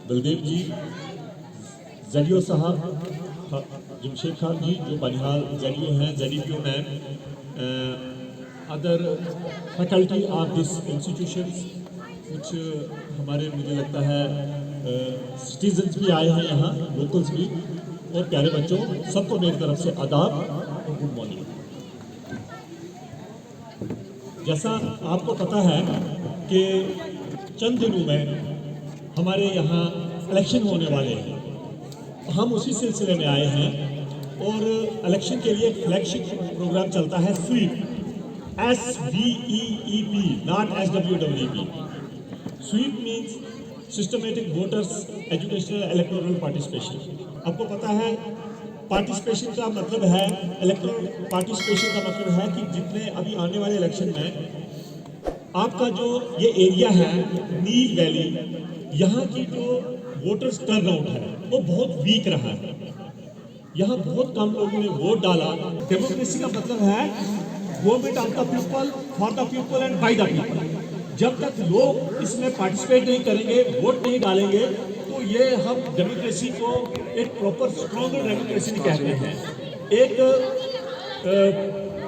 बलदेव जी, जरियो साहब, जमशेद खान जी जो बनिहाल जरियो हैं, ZEPO man, other faculty of this institutions, कुछ हमारे मुझे लगता है सिटीजन्स भी आए हैं यहाँ, लोकल्स भी, और प्यारे बच्चों, सबको मेरी तरफ से आदाब और गुड मॉर्निंग। जैसा आपको पता है कि चंद दिनों में हमारे यहाँ इलेक्शन होने वाले हैं, हम उसी सिलसिले में आए हैं और इलेक्शन के लिए फ्लैगशिप प्रोग्राम चलता है sweep, SVEEP, not SWEEP। Sweep means systematic voters educational electoral participation. आपको पता है पार्टिसिपेशन का मतलब है, इलेक्टोरल पार्टिसिपेशन का मतलब है कि जितने अभी आने वाले इलेक्शन में आपका जो ये एरिया है नील वैली, यहाँ की जो वोटर्स टर्नआउट है वो बहुत वीक रहा है। यहाँ बहुत कम लोगों ने वोट डाला। डेमोक्रेसी का मतलब है government of the people, for the people and by the people. जब तक लोग इसमें पार्टिसिपेट नहीं करेंगे, वोट नहीं डालेंगे, तो ये हम डेमोक्रेसी को एक प्रॉपर स्ट्रॉन्ग डेमोक्रेसी नहीं कहते हैं। एक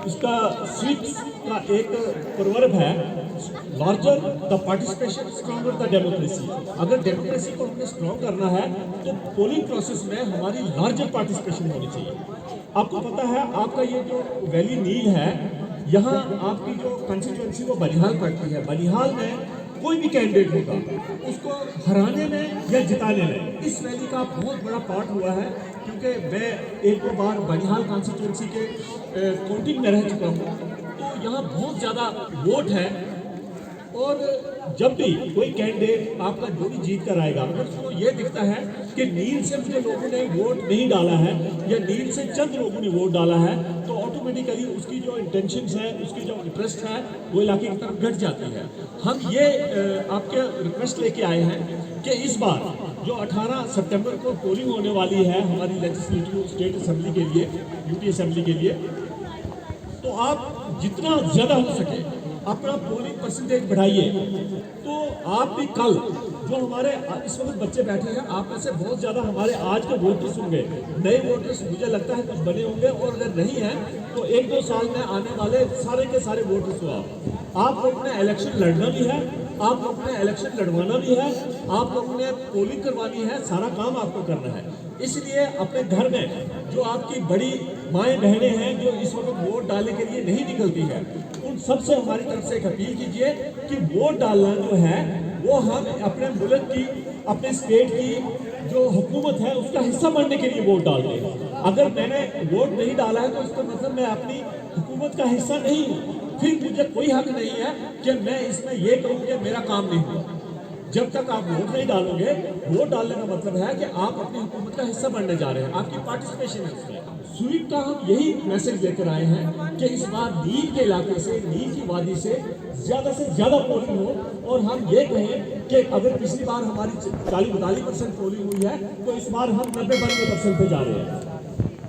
इसका स्विच का एक प्रोवर्ब है, larger the participation stronger the democracy. अगर डेमोक्रेसी को हमने स्ट्रॉन्ग करना है तो पोलिंग प्रोसेस में हमारी लार्जर पार्टिसिपेशन होनी चाहिए। आपको पता है आपका ये जो वैली नील है, यहाँ आपकी जो कंस्टिट्यूएंसी वो बनिहाल पड़ती है। बनिहाल में कोई भी कैंडिडेट होगा उसको हराने में या जिताने में इस रैली का बहुत बड़ा पार्ट हुआ है, क्योंकि मैं एक दो बार बनिहाल कॉन्स्टिट्यूएंसी के काउंटिंग में रह चुका हूँ। तो यहाँ बहुत ज़्यादा वोट है और जब भी कोई कैंडिडेट आपका जो भी जीत कर आएगा, अगर उसको ये दिखता है कि नील से मुझे लोगों ने वोट नहीं डाला है या नील से चंद लोगों ने वोट डाला है, तो ऑटोमेटिकली उसकी जो इंटेंशंस है, उसकी जो इंटरेस्ट है वो इलाके की तरफ घट जाती है। हम ये आपके रिक्वेस्ट लेके आए हैं कि इस बार जो 18 सितंबर को पोलिंग होने वाली है हमारी लेजिस्लेटिव स्टेट असेंबली के लिए, यूटी असेंबली के लिए, तो आप जितना ज़्यादा हो सके अपना पोलिंग परसेंटेज बढ़ाइए। तो आप भी कल जो हमारे इस वक्त बच्चे बैठे हैं, आप में से बहुत ज़्यादा हमारे आज के वोटर्स होंगे, नए वोटर्स मुझे लगता है कुछ बने होंगे, और अगर नहीं है तो 1-2 साल में आने वाले सारे के सारे वोटर्स हो। आप लोगों ने इलेक्शन लड़ना भी है, आप लोगों ने इलेक्शन लड़वाना भी है, आप लोगों ने पोलिंग करवानी है, सारा काम आपको करना है। इसलिए अपने घर में जो आपकी बड़ी माएँ बहनें हैं जो इस वक्त वोट डालने के लिए नहीं निकलती है, उन सबसे हमारी तरफ से एक अपील कीजिए कि वोट डालना जो है वो हम अपने मुल्क की, अपने स्टेट की जो हुकूमत है उसका हिस्सा बनने के लिए वोट डालते हैं। अगर मैंने वोट नहीं डाला है तो इसका मतलब मैं अपनी हुकूमत का हिस्सा नहीं हूँ, फिर मुझे कोई हक नहीं है कि मैं इसमें ये कहूँ कि मेरा काम नहीं हुआ। जब तक आप वोट नहीं डालोगे, वोट डालने का मतलब है कि आप अपनी हुकूमत का हिस्सा बनने जा रहे हैं, आपकी पार्टिसिपेशन है उसमें। स्वीप का हम यही मैसेज लेकर आए हैं कि इस बार नील के इलाके से, नील की वादी से ज़्यादा पोलिंग हो, और हम ये कहें कि अगर पिछली बार हमारी 40-42% पोलिंग हुई है तो इस बार हम 90-92% पे जा रहे हैं।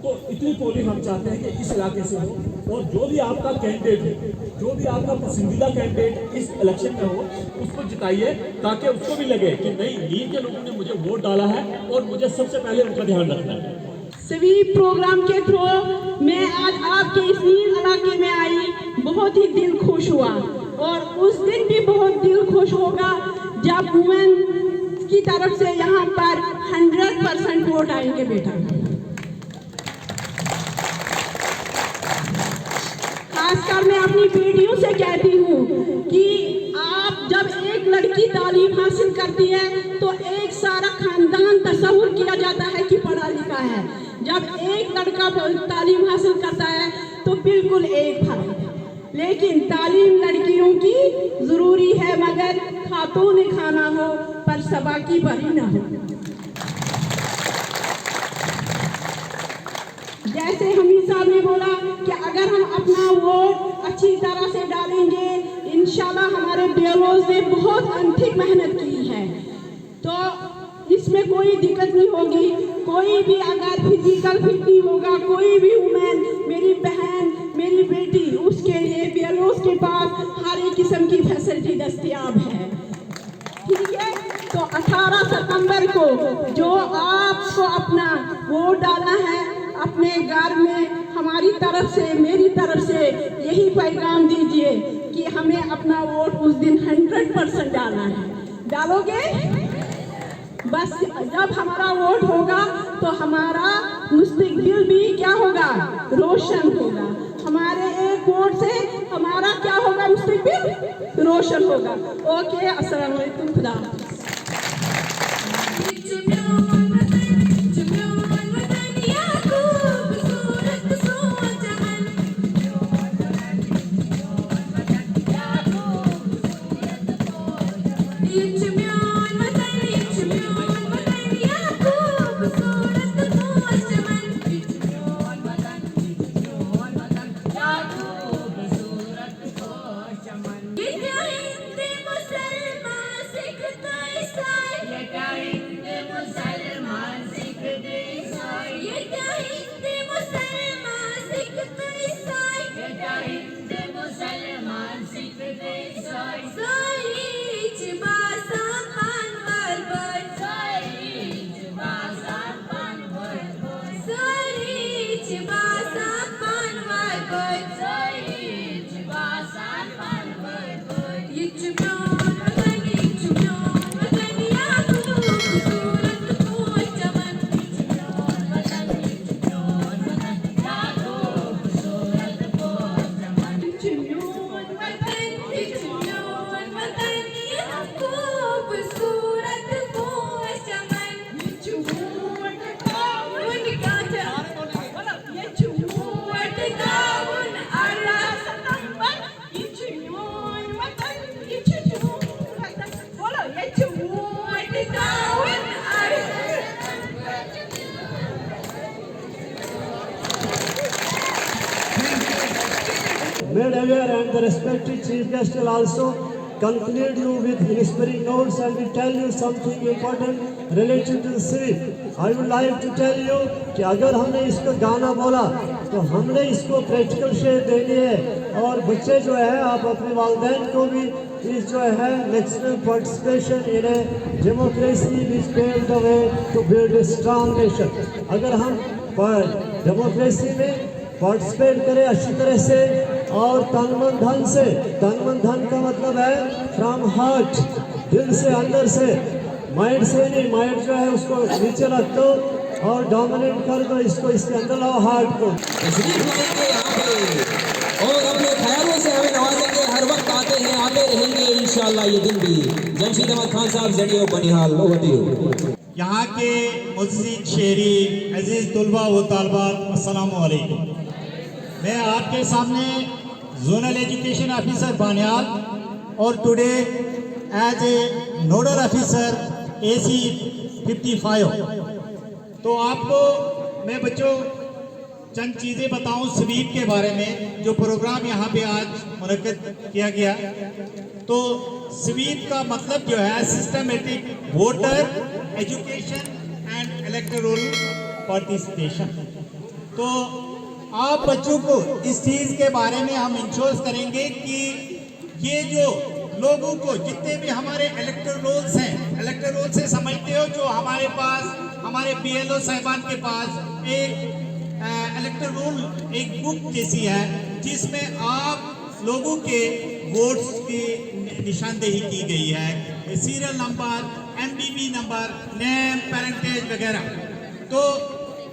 तो इतनी पोलिंग हम चाहते हैं कि इस इलाके से हो, और जो भी आपका कैंडिडेट हो, जो भी आपका पसंदीदा कैंडिडेट इस इलेक्शन में हो, उसको जिताइए, ताकि उसको भी लगे कि नहीं, नील के लोगों ने मुझे वोट डाला है और मुझे सबसे पहले उनका ध्यान रखना है। स्वीप प्रोग्राम के थ्रू मैं आज आपके इस नील इलाके में आई, बहुत ही दिल खुश हुआ, और उस दिन भी बहुत दिल खुश होगा जब वुमेन की तरफ से यहाँ पर 100% वोट आएंगे बेटा। खासकर मैं अपनी बेटियों से कहती हूँ कि आप जब एक लड़की तालीम हासिल करती है तो एक सारा खानदान तस्वुर किया जाता है कि पढ़ा लिखा है। जब एक लड़का तालीम हासिल करता है तो बिल्कुल एक फर्क है, लेकिन तालीम लड़कियों की ज़रूरी है, मगर खातों ने खाना हो पर सबा की बरी ना हो। जैसे हमीद साहब ने बोला कि अगर हम अपना वोट अच्छी तरह से डालेंगे, इंशाल्लाह हमारे BLOs ने बहुत अनथिक मेहनत की है, तो इसमें कोई दिक्कत नहीं होगी। कोई भी अगर फिजिकल फिट नहीं होगा, कोई भी वुमेन, मेरी बहन, मेरी बेटी, उसके लिए BLOs के पास हर एक किस्म की फैसिलिटी दस्तयाब है। ठीक है, तो 18 सितंबर को जो आपको अपना वोट डालना है, अपने घर में हमारी तरफ से, मेरी तरफ से यही पैगाम दीजिए कि हमें अपना वोट उस दिन 100% डालना है। डालोगे? बस जब हमारा वोट होगा तो हमारा मुस्तकबिल भी क्या होगा? रोशन होगा। हमारे एक वोट से हमारा क्या होगा? मुस्तकबिल रोशन होगा। ओके, अस्सलाम वालेकुम, खुदा हाफ़िज़। Made aware and the respected chief guest will also conclude you with inspiring notes and will tell you something important related to the sweep. I would like to tell you कि अगर हमने इसको गाना बोला तो हमने इसको प्रैक्टिकल शेप देनी है और बच्चे जो है आप अपने वालिदैन को भी इस जो है maximum participation in a democracy which paved the way to build a strong nation. अगर हम डेमोक्रेसी में पार्टिसिपेट करें अच्छी तरह से और तन मन धन से, तन मन धन का मतलब है फ्रॉम हार्ट, दिल से, अंदर से, माइंड से नहीं। माइंड जो है उसको नीचे रख दो और डोमिनेट कर दो इसको, इसके अंदर लाओ हार्ट को। और अपने ख्यालों से हमें नवाजेंगे, हर वक्त आते हैं, आते रहेंगे इंशाअल्लाह ये दिन भी। Jamshid Ahmad Khan sahab, ZDO Banihal, over to you. यहाँ के मुज़्ज़िज़ शेरी, अजीज़ तुलबा व तालबात, अस्सलामु अलैकुम। मैं आपके सामने जोनल एजुकेशन ऑफिसर बानियाल और today as a nodal officer AC 55। तो आपको मैं बच्चों चंद चीज़ें बताऊं स्वीप के बारे में, जो प्रोग्राम यहाँ पे आज मुनक्किद किया गया। तो स्वीप का मतलब जो है systematic voter education and electoral participation. तो आप बच्चों को इस चीज़ के बारे में हम इंश्योर करेंगे कि ये जो लोगों को जितने भी हमारे इलेक्टोरल रोल्स हैं, इलेक्टोरल रोल से समझते हो जो हमारे पास, हमारे BLO साहिबान के पास एक इलेक्टोरल रोल एक बुक जैसी है जिसमें आप लोगों के वोट्स की निशानदेही की गई है, serial number, MBB number, name, parentage वगैरह। तो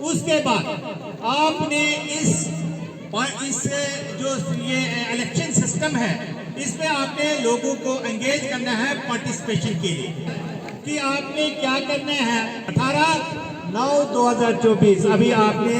उसके बाद आपने इस जो ये इलेक्शन सिस्टम है इसमें आपने लोगों को एंगेज करना है पार्टिसिपेशन के लिए। कि आपने क्या करना है, 18/9/2024 अभी आपने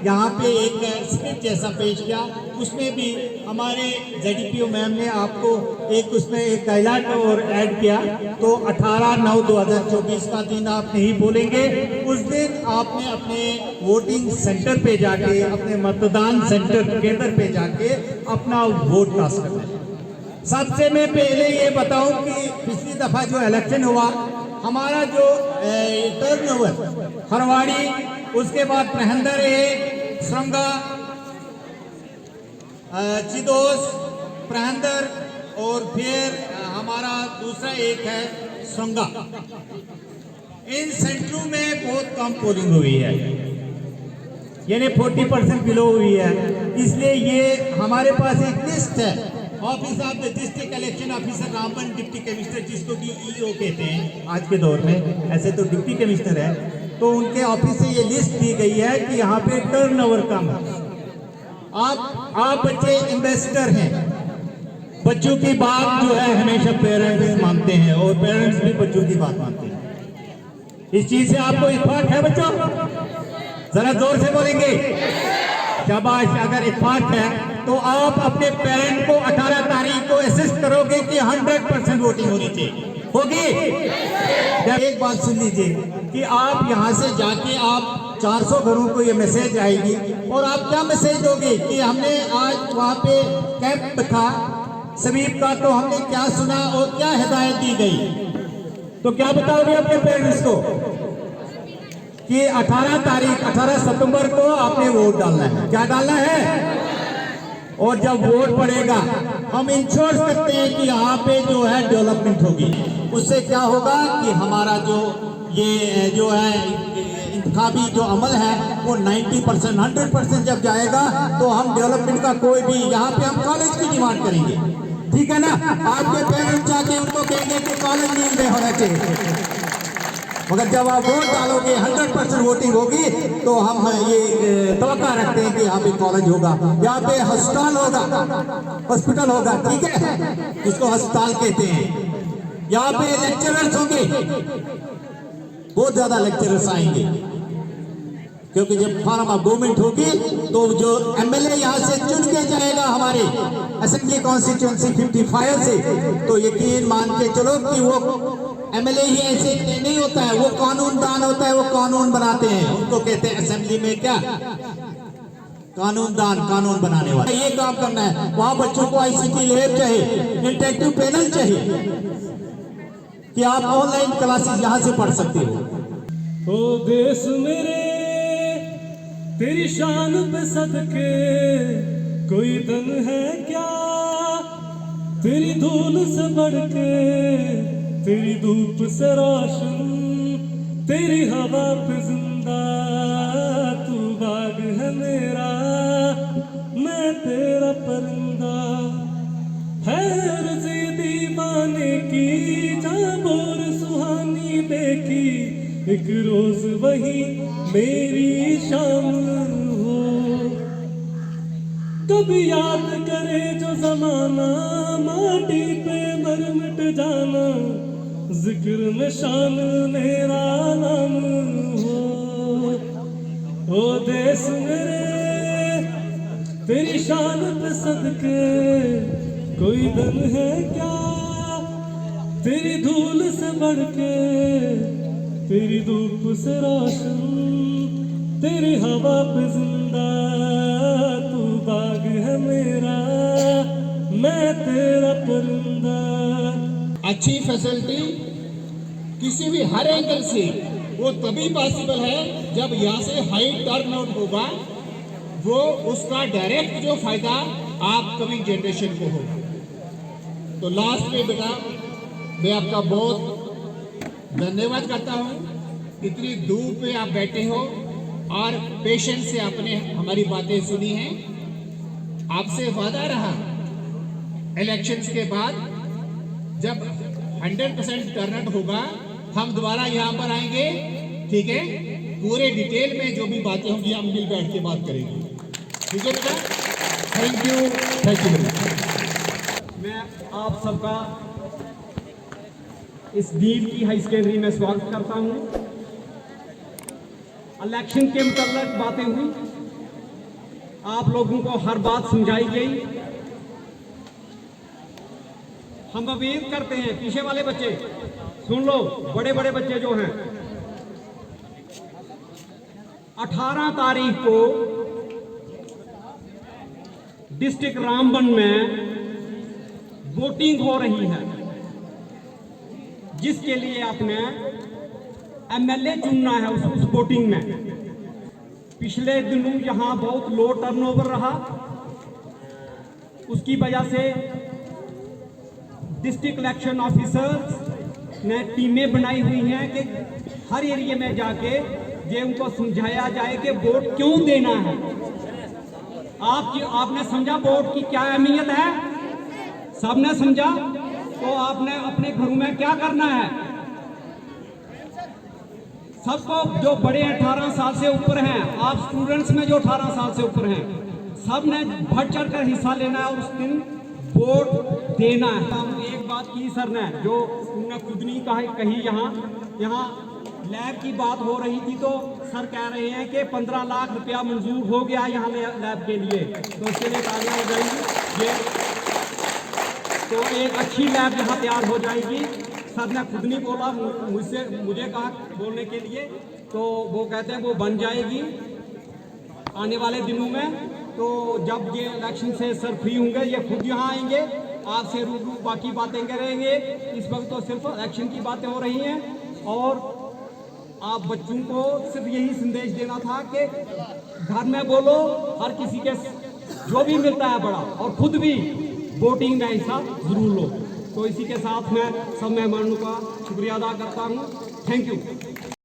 यहाँ पे एक स्क्रिप्ट जैसा पेश किया, उसमें भी हमारे ZDPO मैम ने आपको एक उसमें एक गाइडलाइन और ऐड किया। तो 18/9/2024 का दिन आप नहीं बोलेंगे, उस दिन आपने अपने वोटिंग सेंटर पे जाके, अपने मतदान सेंटर केंद्र पे जाके अपना वोट कास्ट करना है। सबसे मैं पहले ये बताऊं कि पिछली दफ़ा जो इलेक्शन हुआ हमारा जो टर्नओवर हरवाड़ी, उसके बाद प्रहंदर है, श्रंगा, चिदोस, प्रहंदर और फिर हमारा दूसरा एक है श्रंगा। इन सेंटरों में बहुत कम पोलिंग हुई है, यानी 40% बिलो हुई है। इसलिए ये हमारे पास एक लिस्ट है, office of the district election officer Ramban deputy commissioner, जिसको कि ईओ कहते हैं आज के दौर में, ऐसे तो डिप्टी कमिश्नर है, तो उनके ऑफिस से ये लिस्ट दी गई है कि यहाँ पे टर्नओवर कम है। आप बच्चे एम्बेसडर हैं, बच्चों की बात जो है हमेशा पेरेंट्स मानते हैं और पेरेंट्स भी बच्चों की बात मानते हैं। इस चीज से आपको इत्तेफाक है बच्चों? जरा जोर से बोलेंगे शाबाश। अगर इत्तेफाक है तो आप अपने पेरेंट को 18 तारीख को असिस्ट करोगे कि 100% वोटिंग होनी चाहिए, होगी? एक बात सुन लीजिए कि आप यहाँ से जाके आप 400 घरों को ये मैसेज आएगी और आप क्या मैसेज दोगे कि हमने आज वहाँ पे कैंप था स्वीप का, तो हमने क्या सुना और क्या हिदायत दी गई, तो क्या बताओगे अपने पेरेंट्स को कि 18 सितंबर को आपने वोट डालना है, क्या डालना है? और जब वोट पड़ेगा हम इंश्योर करते हैं कि यहाँ पे जो है डेवलपमेंट होगी। उससे क्या होगा कि हमारा ये जो है इंतखाबी जो अमल है वो 90% 100% जब जाएगा तो हम डेवलपमेंट का कोई भी, यहाँ पे हम कॉलेज की डिमांड करेंगे, ठीक है ना? आपके पेरेंट्स जाके उनको कहेंगे कि कॉलेज नीड में होना चाहिए, मगर जब आप वोट डालोगे 100% वोटिंग होगी तो हम ये तवक्का रखते हैं कि यहाँ पे कॉलेज होगा, यहाँ पे हॉस्पिटल होगा, ठीक है, जिसको अस्पताल कहते हैं। यहाँ पे लेक्चरर्स होंगे, बहुत ज्यादा लेक्चरर्स आएंगे, क्योंकि जब फॉर्म ऑफ गवर्नमेंट होगी तो जो एमएलए यहाँ से चुन के जाएगा हमारे असेंबली कॉन्स्टिट्यूंसी 55 से, तो यकीन मान के चलो कि वो एमएलए ही ऐसे नहीं होता है, वो कानून दान होता है, वो कानून बनाते हैं, उनको कहते हैं असेंबली में क्या कानून दान, कानून बनाने वाला। ये काम करना है। वहां बच्चों को आईसीटी लैब चाहिए, इंटरेक्टिव पैनल चाहिए कि आप ऑनलाइन क्लासेस यहाँ से पढ़ सकते हो। ओ देश मेरे तेरी शान पे सदके कोई दम है क्या, तेरी धूल से बढ़ के, तेरी धूप से रोशन, तेरी हवा पे जिंदा, तू बाग है मेरा, मैं तेरा परिंदा, है अर्ज़ी दीवाने की, जहाँ बोर सुहानी देखी, एक रोज वही मेरी शाम हो, कभी याद करे जो जमाना, माटी पे मर मिट जाना, जिक्र में शान मेरा नाम हो। ओ देश मेरे तेरी शान पे सदके कोई दम है क्या, तेरी धूल से बढ़ के, तेरी धूप से रोशन, तेरी हवा पे जिंदा, तू बाग है मेरा, मैं तेरा परिंदा। अच्छी फैसिलिटी किसी भी हर एंगल से वो तभी पॉसिबल है जब यहाँ से हाई टर्नआउट होगा, वो उसका डायरेक्ट जो फायदा आप कमिंग जनरेशन को होगा। तो लास्ट में बेटा मैं आपका बहुत धन्यवाद करता हूँ, इतनी दूर पे आप बैठे हो और पेशेंस से आपने हमारी बातें सुनी हैं। आपसे वादा रहा इलेक्शंस के बाद जब 100% टर्नआउट होगा हम दोबारा यहाँ पर आएंगे, ठीक है? पूरे डिटेल में जो भी बातें होंगी हम मिल बैठ के बात करेंगे, ठीक है बेटा? Thank you. मैं आप सबका इस बीर की हाई सेकेंडरी में स्वागत करता हूं। इलेक्शन के मुताबिक बातें हुई, आप लोगों को हर बात समझाई गई। हम उम्मीद करते हैं, पीछे वाले बच्चे सुन लो, बड़े बड़े बच्चे जो हैं, 18 तारीख को डिस्ट्रिक्ट रामबन में वोटिंग हो रही है, जिसके लिए आपने एमएलए चुनना है उस वोटिंग में। पिछले दिनों यहाँ बहुत लो टर्नओवर रहा, उसकी वजह से डिस्ट्रिक्ट इलेक्शन ऑफिसर्स ने टीमें बनाई हुई हैं कि हर एरिया में जाके ये उनको समझाया जाए कि वोट क्यों देना है। आपने समझा वोट की क्या अहमियत है? सबने समझा? तो आपने अपने घरों में क्या करना है? सबको जो बड़े 18 साल से ऊपर हैं, आप स्टूडेंट्स में जो 18 साल से ऊपर हैं, सब ने बढ़ चढ़ कर हिस्सा लेना है और उस दिन वोट देना है। हम एक बात की सर ने जो उन्होंने खुद नहीं कही, यहाँ लैब की बात हो रही थी तो सर कह रहे हैं कि 15 लाख रुपया मंजूर हो गया यहाँ लैब के लिए, तो इसके लिए तालियां हो जाएंगी। ये तो एक अच्छी लैब यहाँ तैयार हो जाएगी। सर ने खुद नहीं बोला, मुझे कहा बोलने के लिए, तो वो कहते हैं वो बन जाएगी आने वाले दिनों में। तो जब ये इलेक्शन से सर फ्री होंगे, ये खुद यहाँ आएंगे, आपसे रूबरू बाकी बातें करेंगे। इस वक्त तो सिर्फ इलेक्शन की बातें हो रही हैं और आप बच्चों को सिर्फ यही संदेश देना था कि घर में बोलो, हर किसी के जो भी मिलता है बड़ा, और खुद भी वोटिंग में हिस्सा जरूर लो। तो इसी के साथ मैं सब मेहमानों का शुक्रिया अदा करता हूँ। Thank you.